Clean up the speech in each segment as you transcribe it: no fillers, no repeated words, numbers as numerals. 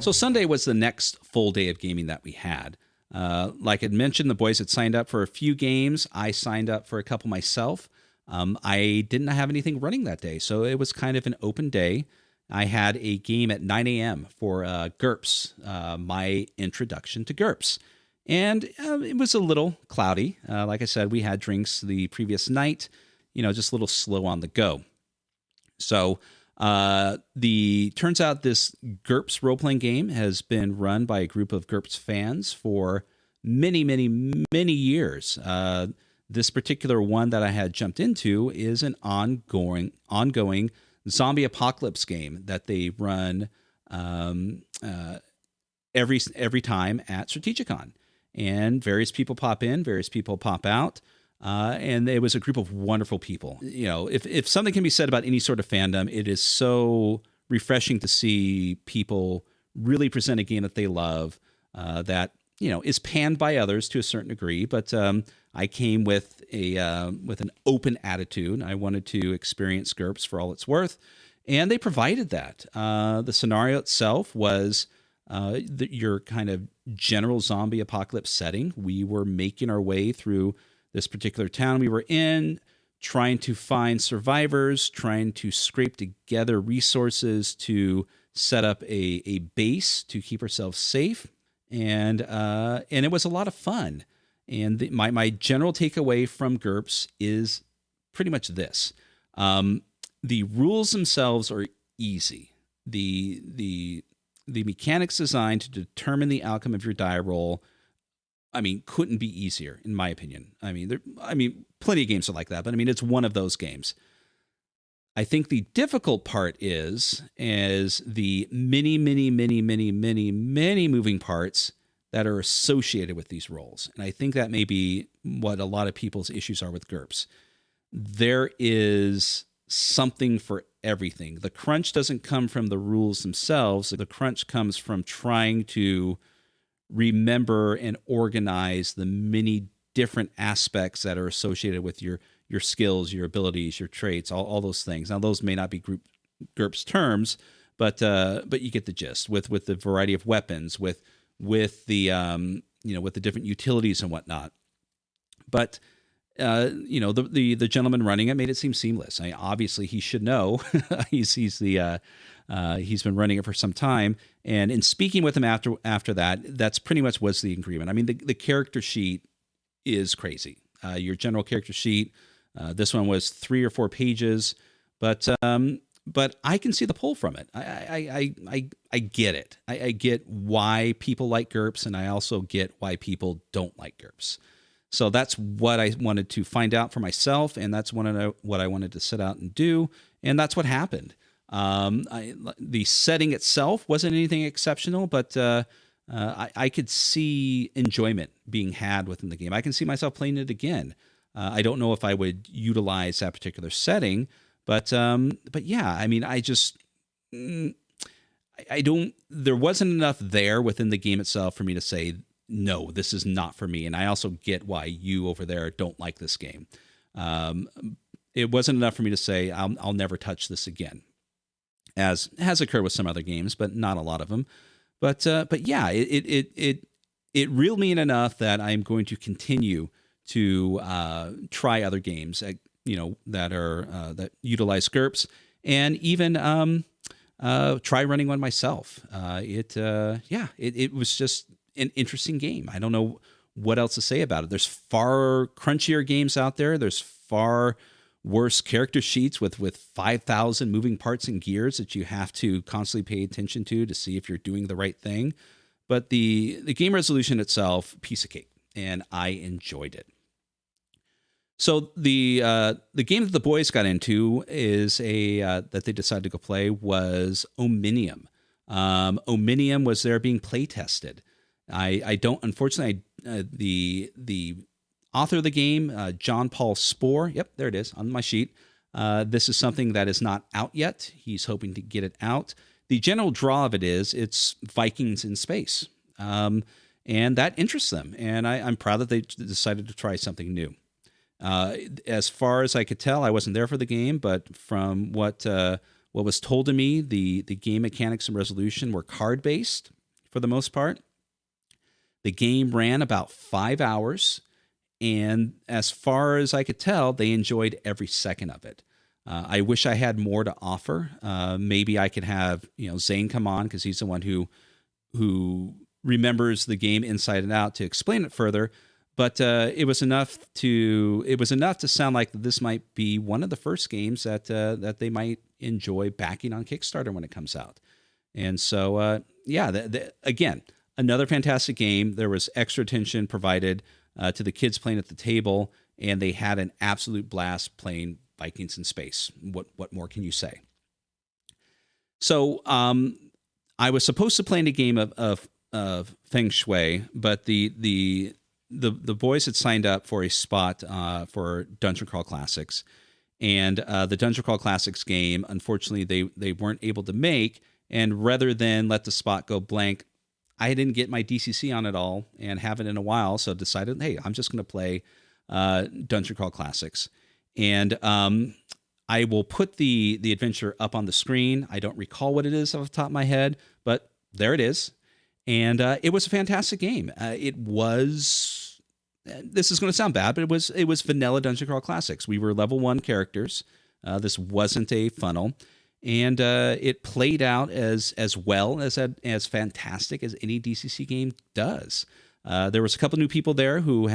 So Sunday was the next full day of gaming that we had. Like I mentioned, the boys had signed up for a few games. I signed up for a couple myself. I didn't have anything running that day, so it was kind of an open day. I had a game at 9 a.m. for GURPS, my introduction to GURPS. And it was a little cloudy. Like I said, we had drinks the previous night, just a little slow on the go. So turns out this GURPS role-playing game has been run by a group of GURPS fans for many, many, many years. This particular one that I had jumped into is an ongoing zombie apocalypse game that they run every time at Strategicon. And various people pop in, various people pop out. And it was a group of wonderful people. If something can be said about any sort of fandom, it is so refreshing to see people really present a game that they love, that is panned by others to a certain degree. But I came with an open attitude. I wanted to experience GURPS for all it's worth, and they provided that. The scenario itself was your kind of general zombie apocalypse setting. We were making our way through this particular town we were in, trying to find survivors, trying to scrape together resources to set up a base to keep ourselves safe. And it was a lot of fun. And my general takeaway from GURPS is pretty much this. The rules themselves are easy. The mechanics designed to determine the outcome of your die roll, couldn't be easier, in my opinion. Plenty of games are like that, but it's one of those games. I think the difficult part is the many, many, many, many, many, many moving parts that are associated with these roles. And I think that may be what a lot of people's issues are with GURPS. There is something for everything. The crunch doesn't come from the rules themselves. The crunch comes from trying to remember and organize the many different aspects that are associated with your skills, your abilities, your traits, all those things. Now, those may not be GURPS terms, but you get the gist with the variety of weapons, with the with the different utilities and whatnot. But the gentleman running it made it seem seamless. Obviously he should know. he's been running it for some time. And in speaking with him after that, that's pretty much was the agreement. The character sheet is crazy. Your general character sheet. This one was 3 or 4 pages, but I can see the pull from it. I get it. I get why people like GURPS, and I also get why people don't like GURPS. So that's what I wanted to find out for myself, and that's what I wanted to set out and do, and that's what happened. The setting itself wasn't anything exceptional, but I could see enjoyment being had within the game. I can see myself playing it again. I don't know if I would utilize that particular setting, but yeah, there wasn't enough there within the game itself for me to say, no, this is not for me. And I also get why you over there don't like this game. It wasn't enough for me to say, I'll never touch this again, as has occurred with some other games, but not a lot of them. But yeah, it reeled me in enough that I'm going to continue to try other games, that utilize GURPS, and even try running one myself. It was just an interesting game. I don't know what else to say about it. There's far crunchier games out there. There's far worse character sheets with 5,000 moving parts and gears that you have to constantly pay attention to see if you're doing the right thing. But the game resolution itself, piece of cake, and I enjoyed it. So the game that the boys got into is that they decided to go play was Omnium. Omnium was there being play tested. I don't, unfortunately, the author of the game, John Paul Spohr. Yep, there it is on my sheet. This is something that is not out yet. He's hoping to get it out. The general draw of it is it's Vikings in space, and that interests them. And I'm proud that they decided to try something new. As far as I could tell, I wasn't there for the game, but from what what was told to me, the game mechanics and resolution were card-based for the most part. The game ran about 5 hours, and as far as I could tell, they enjoyed every second of it. I wish I had more to offer. Maybe I could have Zane come on, because he's the one who remembers the game inside and out, to explain it further. But it was enough to sound like this might be one of the first games that they might enjoy backing on Kickstarter when it comes out. And so again, another fantastic game. There was extra attention provided to the kids playing at the table, and they had an absolute blast playing Vikings in space. What more can you say? So I was supposed to play in a game of Feng Shui, but the boys had signed up for a spot for Dungeon Crawl Classics, and the Dungeon Crawl Classics game, unfortunately, they weren't able to make. And rather than let the spot go blank, I didn't get my DCC on it all and haven't in a while, so decided, hey, I'm just going to play Dungeon Crawl Classics. And I will put the adventure up on the screen. I don't recall what it is off the top of my head, but there it is. And it was a fantastic game. It was, this is going to sound bad, but it was vanilla Dungeon Crawl Classics. We were level 1 characters. This wasn't a funnel. And it played out as well as fantastic as any DCC game does. There was a couple new people there who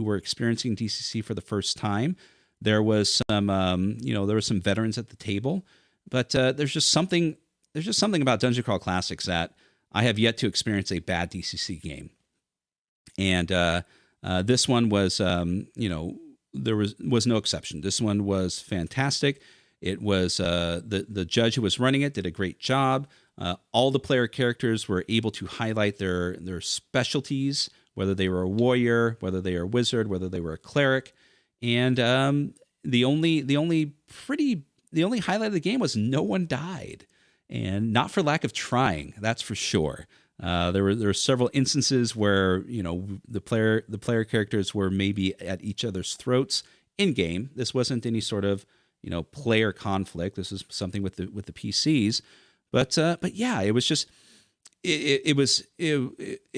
were experiencing DCC for the first time. There was some veterans at the table, but there's just something about Dungeon Crawl Classics that I have yet to experience a bad DCC game. And this one was, there was no exception. This one was fantastic. It was the judge who was running it did a great job. All the player characters were able to highlight their specialties, whether they were a warrior, whether they were a wizard, whether they were a cleric. And the only highlight of the game was no one died, and not for lack of trying. That's for sure. There were several instances where the player characters were maybe at each other's throats in game. This wasn't any sort of player conflict. This is something with the PCs, but yeah, it was just it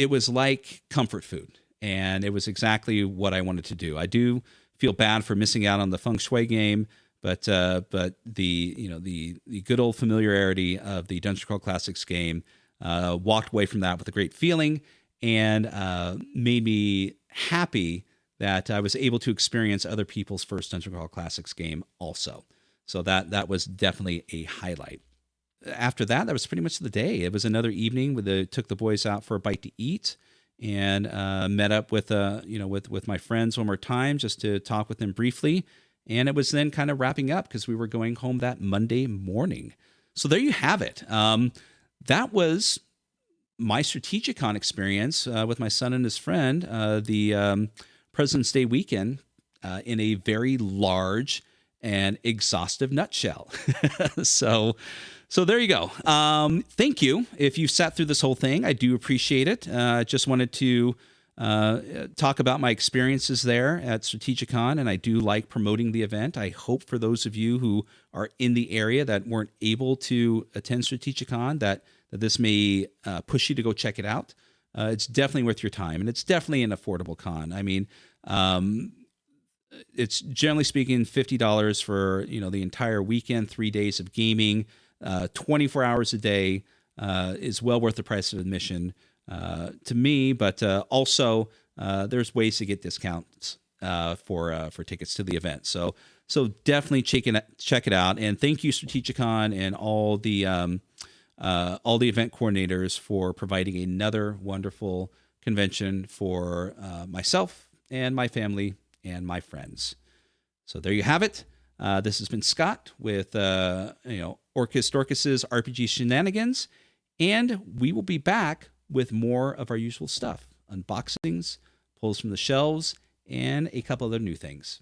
was like comfort food, and it was exactly what I wanted to do. I do feel bad for missing out on the Feng Shui game, but the good old familiarity of the Dungeon Crawl Classics game walked away from that with a great feeling, and made me happy that I was able to experience other people's first Dungeon Crawl Classics game also. So that was definitely a highlight. After that was pretty much the day. It was another evening took the boys out for a bite to eat, and met up with my friends one more time just to talk with them briefly. And it was then kind of wrapping up because we were going home that Monday morning. So there you have it. That was my Strategicon experience with my son and his friend, the President's Day weekend, in a very large and exhaustive nutshell. So there you go. Thank you. If you sat through this whole thing, I do appreciate it. Just wanted to talk about my experiences there at Strategicon, and I do like promoting the event. I hope for those of you who are in the area that weren't able to attend Strategicon that this may push you to go check it out. It's definitely worth your time, and it's definitely an affordable con. I mean, it's generally speaking $50 for the entire weekend, 3 days of gaming, 24 hours a day is well worth the price of admission to me. But also there's ways to get discounts for tickets to the event. So definitely check it out. And thank you, Strategicon, and all the event coordinators for providing another wonderful convention for myself and my family and my friends. So there you have it. This has been Scott with OrcusDorkus's RPG Shenanigans, and we will be back with more of our usual stuff: unboxings, pulls from the shelves, and a couple other new things.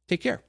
Take care.